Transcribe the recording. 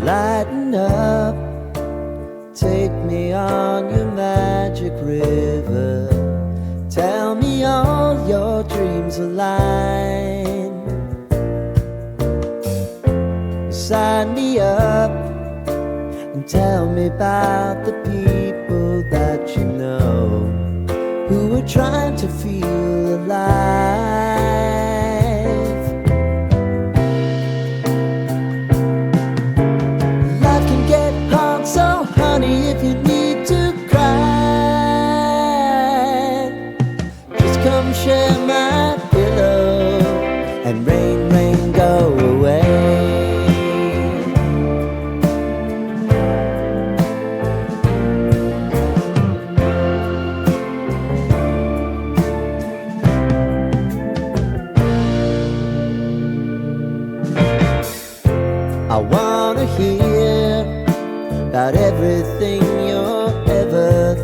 Lighten up, take me on your magic river. Tell me all your dreams align. Sign me up and tell me about the people that you know who are trying to feel alive. Life can get hard, so honey, if you need to cry, just come share my pillow and rain, rain, go away. I wanna hear about everything you're ever